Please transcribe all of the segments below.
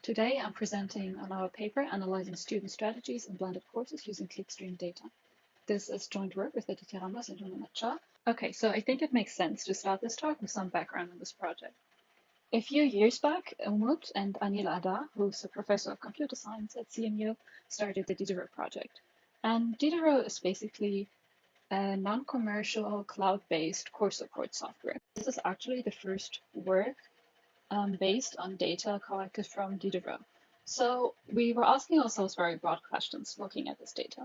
Today I'm presenting on our paper analyzing student strategies in blended courses using Clickstream data. This is joint work with the Nil-Jana and Nil-Jana. Okay, so I think it makes sense to start this talk with some background on this project. A few years back, Umut and Nil-Jana, who's a professor of computer science at CMU, started the Diderot project. And Diderot is basically a non-commercial cloud-based course support software. This is actually the first work based on data collected from Diderot. So we were asking ourselves very broad questions looking at this data.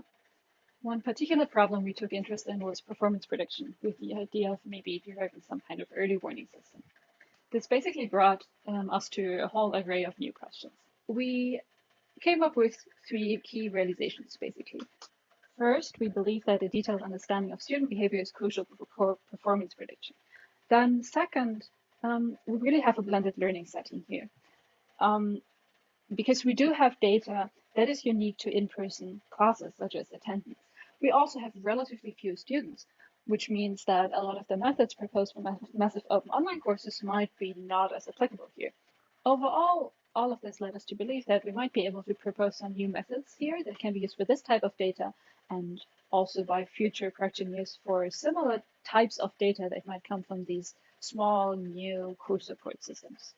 One particular problem we took interest in was performance prediction, with the idea of maybe deriving some kind of early warning system. This basically brought us to a whole array of new questions. We came up with three key realizations, basically. First, we believe that a detailed understanding of student behavior is crucial for performance prediction. Then second, we really have a blended learning setting here. Because we do have data that is unique to in-person classes, such as attendance. We also have relatively few students, which means that a lot of the methods proposed for massive open online courses might be not as applicable here. Overall, all of this led us to believe that we might be able to propose some new methods here that can be used for this type of data and also by future practitioners for similar types of data that might come from these small new course support systems.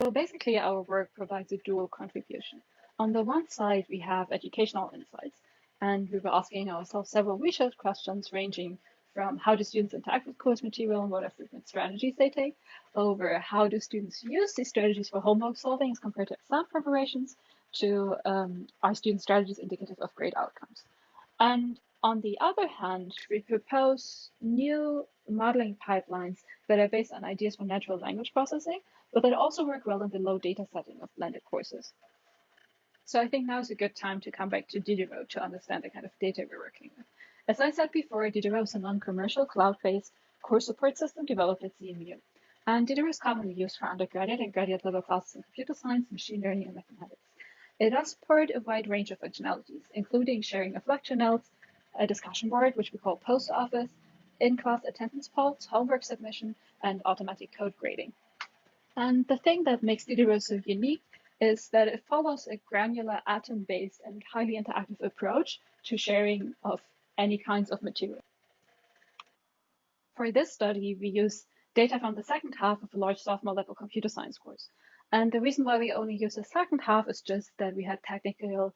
So basically, our work provides a dual contribution. On the one side, we have educational insights, and we were asking ourselves several research questions ranging from how do students interact with course material and what are frequent strategies they take, over how do students use these strategies for homework solving as compared to exam preparations, to are student strategies indicative of great outcomes. And on the other hand, we propose new modeling pipelines that are based on ideas from natural language processing, but that also work well in the low data setting of blended courses. So I think now is a good time to come back to Diderot to understand the kind of data we're working with. As I said before, Diderot is a non-commercial cloud-based course support system developed at CMU. And Diderot is commonly used for undergraduate and graduate level classes in computer science, machine learning, and mathematics. It does support a wide range of functionalities, including sharing of lecture notes, a discussion board, which we call post office, in-class attendance polls, homework submission, and automatic code grading. And the thing that makes Diderot so unique is that it follows a granular atom-based and highly interactive approach to sharing of any kinds of material. For this study, we use data from the second half of a large sophomore level computer science course. And the reason why we only use the second half is just that we had technical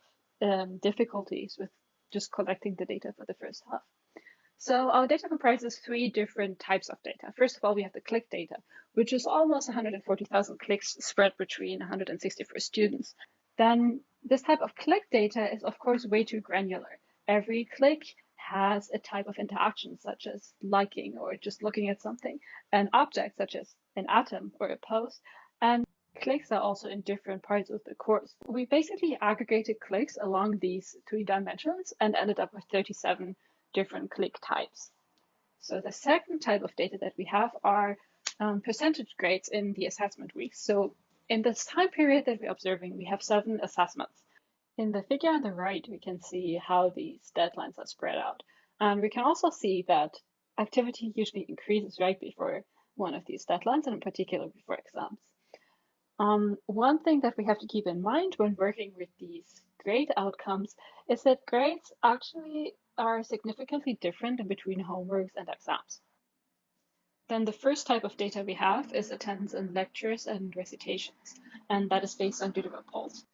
difficulties with just collecting the data for the first half. So our data comprises three different types of data. First of all, we have the click data, which is almost 140,000 clicks spread between 164 students. Then this type of click data is, of course, way too granular. Every click has a type of interaction, such as liking or just looking at something, an object, such as an atom or a post, and clicks are also in different parts of the course. We basically aggregated clicks along these three dimensions and ended up with 37 different click types. So the second type of data that we have are percentage grades in the assessment week. So in this time period that we're observing, we have 7 assessments. In the figure on the right, we can see how these deadlines are spread out. And we can also see that activity usually increases right before one of these deadlines, and in particular before exams. One thing that we have to keep in mind when working with these grade outcomes is that grades actually are significantly different in between homeworks and exams. Then the first type of data we have is attendance in lectures and recitations, and that is based on Diderot polls.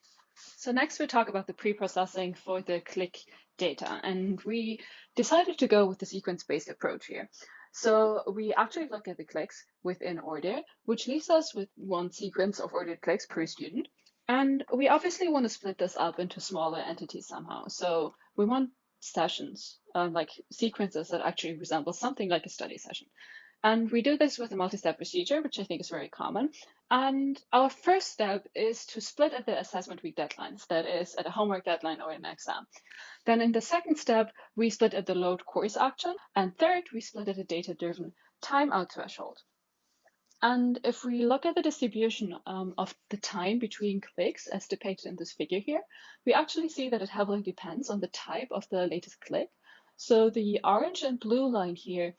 So next we'll talk about the pre-processing for the click data, and we decided to go with the sequence-based approach here. So we actually look at the clicks within order, which leaves us with one sequence of ordered clicks per student. And we obviously want to split this up into smaller entities somehow. So we want sessions, like sequences that actually resemble something like a study session. And we do this with a multi-step procedure, which I think is very common. And our first step is to split at the assessment week deadlines, that is at a homework deadline or an exam. Then in the second step, we split at the load course action. And third, we split at a data-driven timeout threshold. And if we look at the distribution of the time between clicks as depicted in this figure here, we actually see that it heavily depends on the type of the latest click. So the orange and blue line here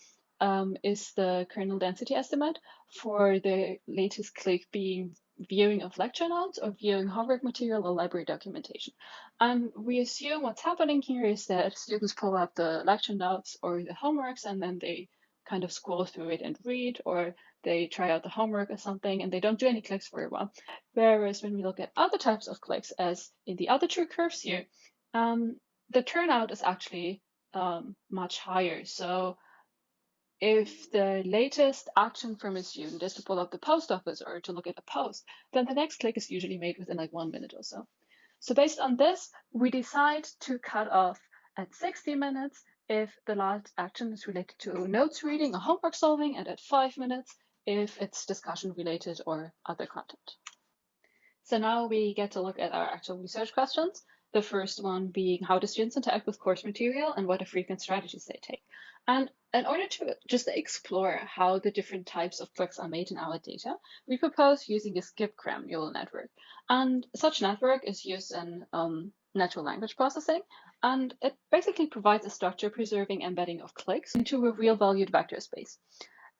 is the kernel density estimate for the latest click being viewing of lecture notes or viewing homework material or library documentation. And we assume what's happening here is that students pull up the lecture notes or the homeworks and then they kind of scroll through it and read, or they try out the homework or something and they don't do any clicks for a while. Whereas when we look at other types of clicks, as in the other two curves here, the turnout is actually much higher. So if the latest action from a student is to pull up the post office or to look at a post, then the next click is usually made within like 1 minute or so. So based on this, we decide to cut off at 60 minutes if the last action is related to notes reading or homework solving, and at 5 minutes if it's discussion related or other content. So now we get to look at our actual research questions. The first one being, how do students interact with course material and what are frequent strategies they take? And in order to just explore how the different types of clicks are made in our data, we propose using a skip-gram neural network. And such network is used in natural language processing, and it basically provides a structure preserving embedding of clicks into a real valued vector space.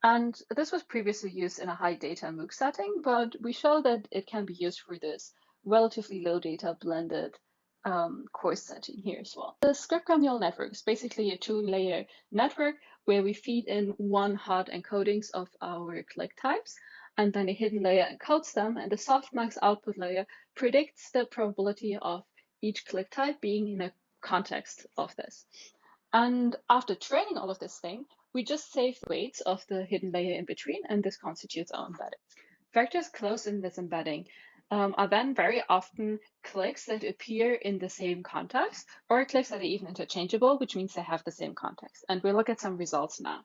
And this was previously used in a high data MOOC setting, but we show that it can be used for this relatively low data blended course setting here as well. The script-gram neural network is basically a two-layer network where we feed in one hard encodings of our click types, and then a hidden layer encodes them, and the softmax output layer predicts the probability of each click type being in a context of this. And after training all of this thing, we just save weights of the hidden layer in between, and this constitutes our embedding. Vectors close in this embedding are then very often clicks that appear in the same context, or clicks that are even interchangeable, which means they have the same context. And we'll look at some results now.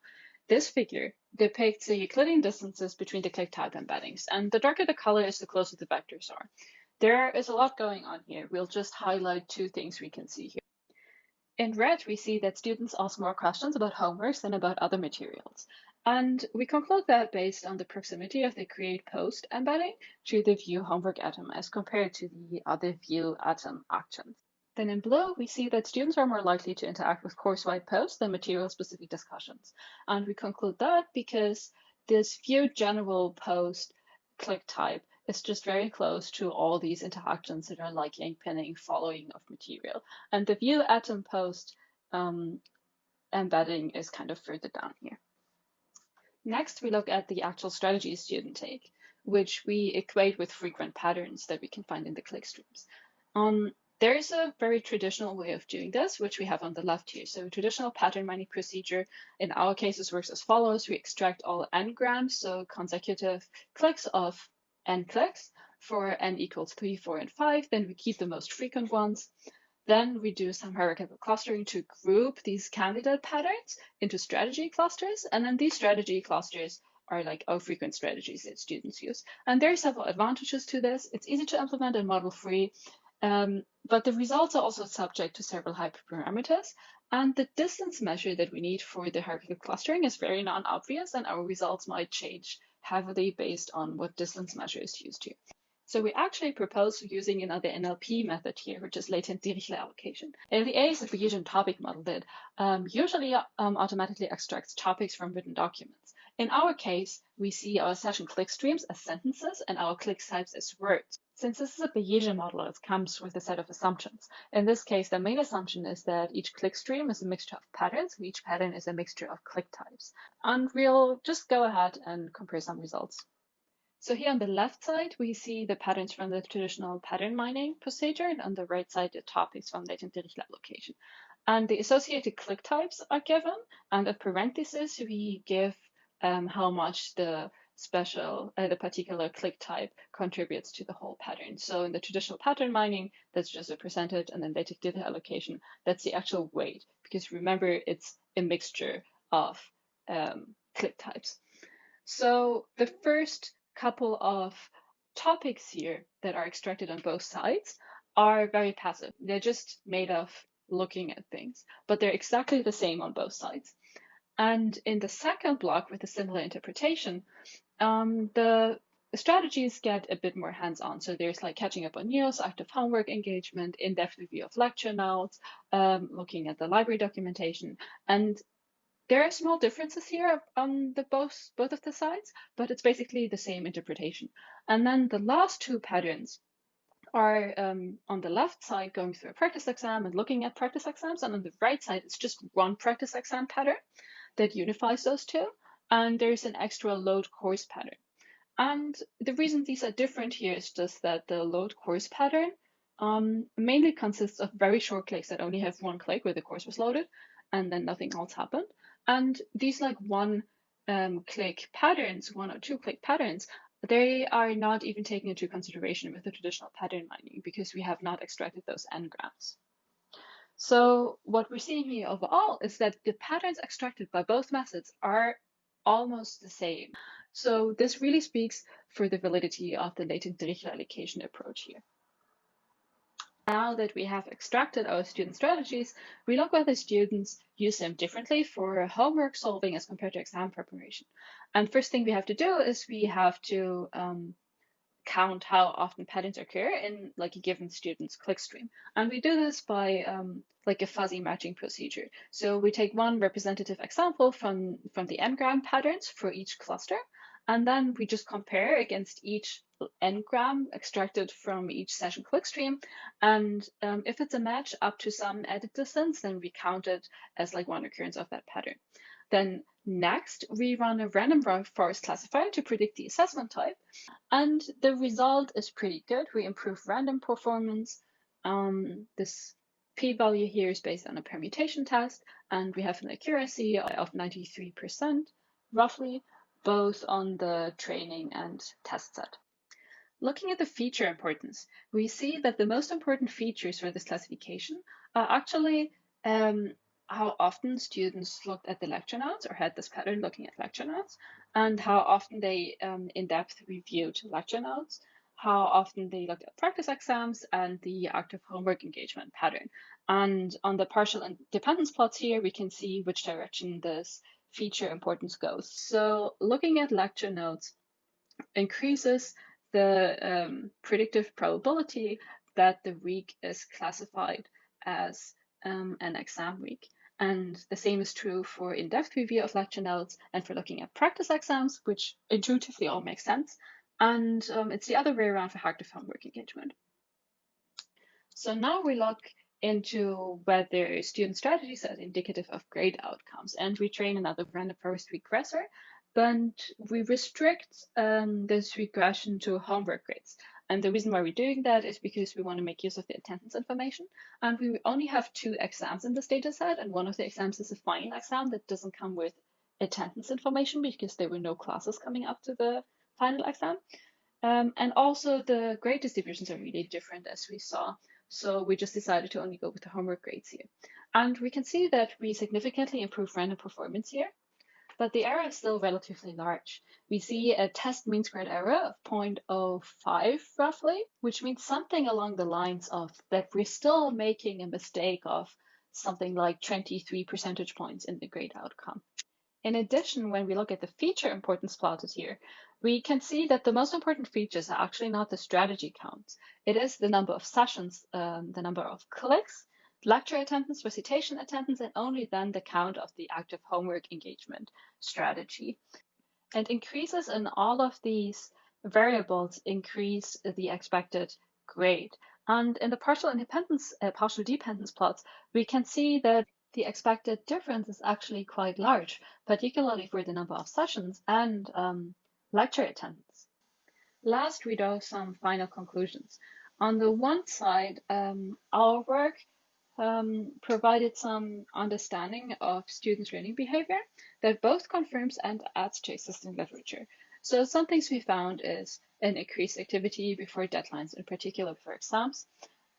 This figure depicts the Euclidean distances between the click type embeddings, and the darker the color is, the closer the vectors are. There is a lot going on here. We'll just highlight two things we can see here. In red, we see that students ask more questions about homeworks than about other materials. And we conclude that based on the proximity of the create post embedding to the view homework atom as compared to the other view atom actions. Then in blue, we see that students are more likely to interact with course-wide posts than material-specific discussions. And we conclude that because this view general post click type is just very close to all these interactions that are liking, pinning, following of material. And the view atom post embedding is kind of further down here. Next, we look at the actual strategies students take, which we equate with frequent patterns that we can find in the clickstreams. There is a very traditional way of doing this, which we have on the left here. So traditional pattern mining procedure in our cases works as follows. We extract all n-grams, so consecutive clicks of n clicks for n equals 3, 4, and 5. Then we keep the most frequent ones. Then we do some hierarchical clustering to group these candidate patterns into strategy clusters. And then these strategy clusters are like our frequent strategies that students use. And there are several advantages to this. It's easy to implement and model-free. But the results are also subject to several hyperparameters. And the distance measure that we need for the hierarchical clustering is very non-obvious, and our results might change heavily based on what distance measure is used here. So we actually propose using another NLP method here, which is latent Dirichlet allocation. LDA is a Bayesian topic model that usually automatically extracts topics from written documents. In our case, we see our session click streams as sentences and our click types as words. Since this is a Bayesian model, it comes with a set of assumptions. In this case, the main assumption is that each click stream is a mixture of patterns, and each pattern is a mixture of click types. And we'll just go ahead and compare some results. So here on the left side, we see the patterns from the traditional pattern mining procedure, and on the right side, the topics from latent Dirichlet allocation. And the associated click types are given, and in parentheses, we give how much the particular click type contributes to the whole pattern. So in the traditional pattern mining, that's just a percentage, and then latent Dirichlet allocation, that's the actual weight, because remember, it's a mixture of click types. So the first couple of topics here that are extracted on both sides are very passive. They're just made of looking at things, but they're exactly the same on both sides. And in the second block with a similar interpretation, the strategies get a bit more hands-on. So there's like catching up on news, active homework engagement, in-depth review of lecture notes, looking at the library documentation. And There are small differences here on the both of the sides, but it's basically the same interpretation. And then the last two patterns are on the left side going through a practice exam and looking at practice exams, and on the right side it's just one practice exam pattern that unifies those two, and there's an extra load course pattern. And the reason these are different here is just that the load course pattern mainly consists of very short clicks that only have one click where the course was loaded, and then nothing else happened. And these like one click patterns, 1 or 2 click patterns, they are not even taken into consideration with the traditional pattern mining because we have not extracted those n-grams. So what we're seeing here overall is that the patterns extracted by both methods are almost the same. So this really speaks for the validity of the latent Dirichlet allocation approach here. Now that we have extracted our student strategies, we look whether students use them differently for homework solving as compared to exam preparation. And first thing we have to do is we have to count how often patterns occur in like a given student's clickstream. And we do this by like a fuzzy matching procedure. So we take one representative example from the n-gram patterns for each cluster, and then we just compare against each n-gram extracted from each session clickstream. And if it's a match up to some edit distance, then we count it as like one occurrence of that pattern. Then next, we run a random forest classifier to predict the assessment type. And the result is pretty good. We improve random performance. This p-value here is based on a permutation test, and we have an accuracy of 93%, roughly, both on the training and test set. Looking at the feature importance, we see that the most important features for this classification are actually how often students looked at the lecture notes or had this pattern looking at lecture notes, and how often they in-depth reviewed lecture notes, how often they looked at practice exams, and the active homework engagement pattern. And on the partial dependence plots here, we can see which direction this feature importance goes. So looking at lecture notes increases the predictive probability that the week is classified as an exam week. And the same is true for in-depth review of lecture notes and for looking at practice exams, which intuitively all makes sense. And it's the other way around for active homework engagement. So now we look into whether student strategies are indicative of grade outcomes, and we train another random forest regressor, but we restrict this regression to homework grades. And the reason why we're doing that is because we want to make use of the attendance information. And we only have 2 exams in this data set, and one of the exams is a final exam that doesn't come with attendance information because there were no classes coming up to the final exam. And also the grade distributions are really different, as we saw. So we just decided to only go with the homework grades here. And we can see that we significantly improve random performance here, but the error is still relatively large. We see a test mean squared error of 0.05 roughly, which means something along the lines of that we're still making a mistake of something like 23 percentage points in the grade outcome. In addition, when we look at the feature importance plotted here, we can see that the most important features are actually not the strategy counts. It is the number of sessions, the number of clicks, lecture attendance, recitation attendance, and only then the count of the active homework engagement strategy. And increases in all of these variables increase the expected grade. And in the partial dependence plots, we can see that the expected difference is actually quite large, particularly for the number of sessions and lecture attendance. Last, we draw some final conclusions. On the one side, our work provided some understanding of students' learning behavior that both confirms and adds to existing literature. So some things we found is an increased activity before deadlines, in particular for exams.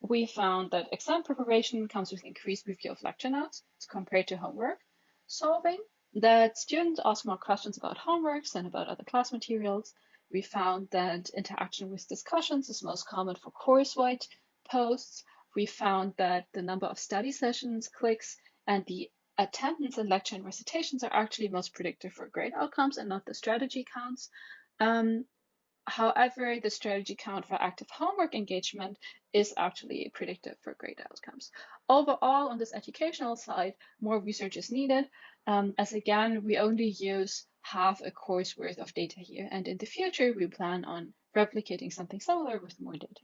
We found that exam preparation comes with increased review of lecture notes compared to homework solving, that students ask more questions about homeworks than about other class materials. We found that interaction with discussions is most common for course-wide posts. We found that the number of study sessions, clicks, and the attendance in lecture and recitations are actually most predictive for grade outcomes and not the strategy counts. However, the strategy count for active homework engagement is actually predictive for grade outcomes. Overall, on this educational side, more research is needed, as again, we only use half a course worth of data here, and in the future, we plan on replicating something similar with more data.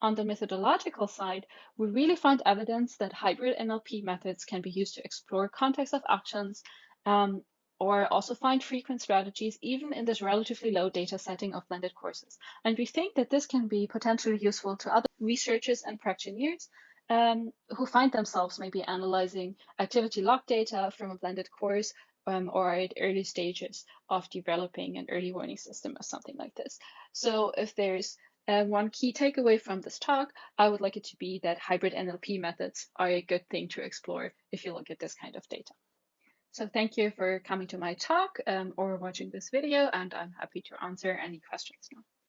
On the methodological side, we really find evidence that hybrid NLP methods can be used to explore context of actions, or also find frequent strategies, even in this relatively low data setting of blended courses. And we think that this can be potentially useful to other researchers and practitioners who find themselves maybe analyzing activity log data from a blended course, or at early stages of developing an early warning system or something like this. So if there's one key takeaway from this talk, I would like it to be that hybrid NLP methods are a good thing to explore if you look at this kind of data. So thank you for coming to my talk or watching this video, and I'm happy to answer any questions now.